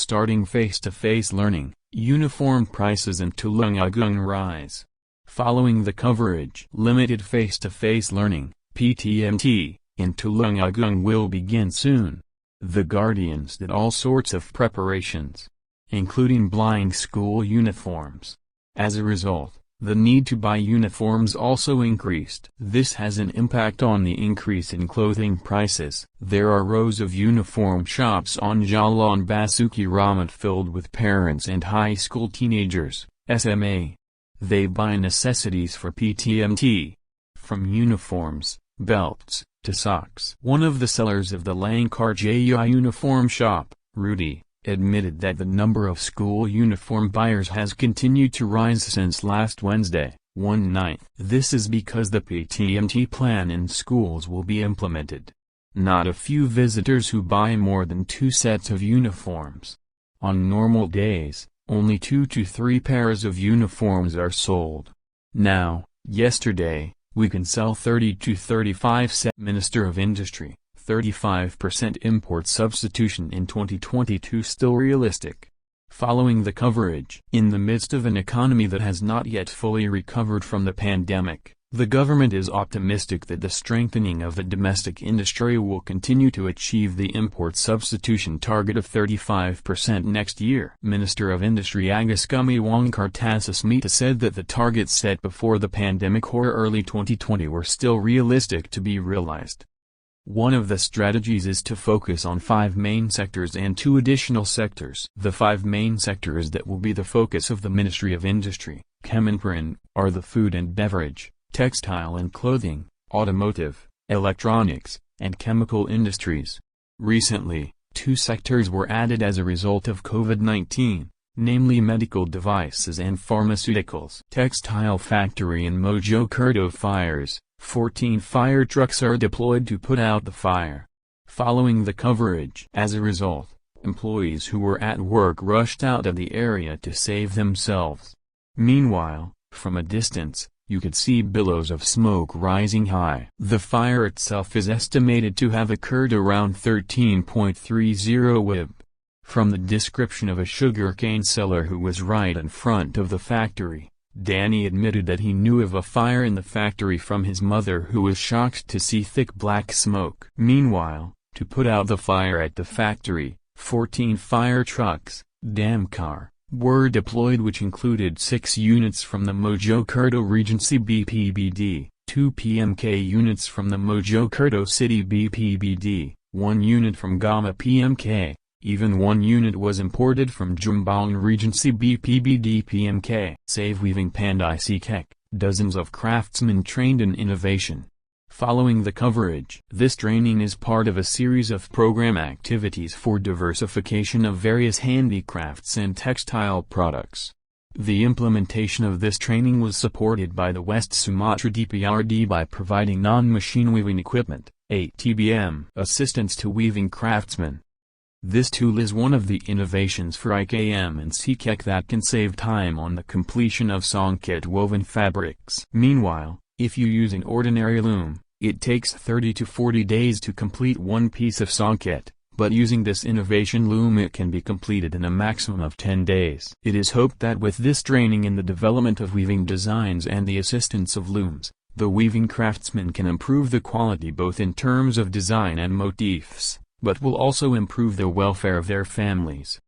Starting face-to-face learning, uniform prices in Tulungagung rise. Following the coverage, limited face-to-face learning, PTMT, in Tulungagung will begin soon. The Guardians did all sorts of preparations, including buying school uniforms. As a result, the need to buy uniforms also increased. This has an impact on the increase in clothing prices. There are rows of uniform shops on Jalan Basuki Rahmat filled with parents and high school teenagers, SMA. They buy necessities for PTMT. From uniforms, belts, to socks. One of the sellers of the Langkar Jaya uniform shop, Rudy, admitted that the number of school uniform buyers has continued to rise since last Wednesday, 1/9. This is because the PTMT plan in schools will be implemented. Not a few visitors who buy more than 2 sets of uniforms. On normal days, only 2 to 3 pairs of uniforms are sold. Now, yesterday, we can sell 30 to 35 sets. Minister of Industry. 35% import substitution in 2022 still realistic. Following the coverage. In the midst of an economy that has not yet fully recovered from the pandemic, the government is optimistic that the strengthening of the domestic industry will continue to achieve the import substitution target of 35% next year. Minister of Industry Agustami Wangkartasasmita said that the targets set before the pandemic or early 2020 were still realistic to be realized. One of the strategies is to focus on 5 main sectors and 2 additional sectors. The 5 main sectors that will be the focus of the Ministry of Industry, Kemenperin, are the food and beverage, textile and clothing, automotive, electronics, and chemical industries. Recently, 2 sectors were added as a result of COVID-19, namely medical devices and pharmaceuticals. Textile factory in Mojokerto fires. 14 fire trucks are deployed to put out the fire. Following the coverage. As a result, employees who were at work rushed out of the area to save themselves. Meanwhile, from a distance, you could see billows of smoke rising high. The fire itself is estimated to have occurred around 13.30 WIB. From the description of a sugarcane seller who was right in front of the factory, Danny admitted that he knew of a fire in the factory from his mother, who was shocked to see thick black smoke. Meanwhile, to put out the fire at the factory, 14 fire trucks, Damkar, were deployed, which included 6 units from the Mojokerto Regency BPBD, 2 PMK units from the Mojokerto City BPBD, 1 unit from Gama PMK. Even 1 unit was imported from Jombang Regency BPBD PMK. Save Weaving Pandai Sikek, dozens of craftsmen trained in innovation. Following the coverage. This training is part of a series of program activities for diversification of various handicrafts and textile products. The implementation of this training was supported by the West Sumatra DPRD by providing non-machine weaving equipment, ATBM, assistance to weaving craftsmen. This tool is one of the innovations for IKM and Sikek that can save time on the completion of songket woven fabrics. Meanwhile, if you use an ordinary loom, it takes 30 to 40 days to complete 1 piece of songket, but using this innovation loom it can be completed in a maximum of 10 days. It is hoped that with this training in the development of weaving designs and the assistance of looms, the weaving craftsmen can improve the quality both in terms of design and motifs, but will also improve the welfare of their families.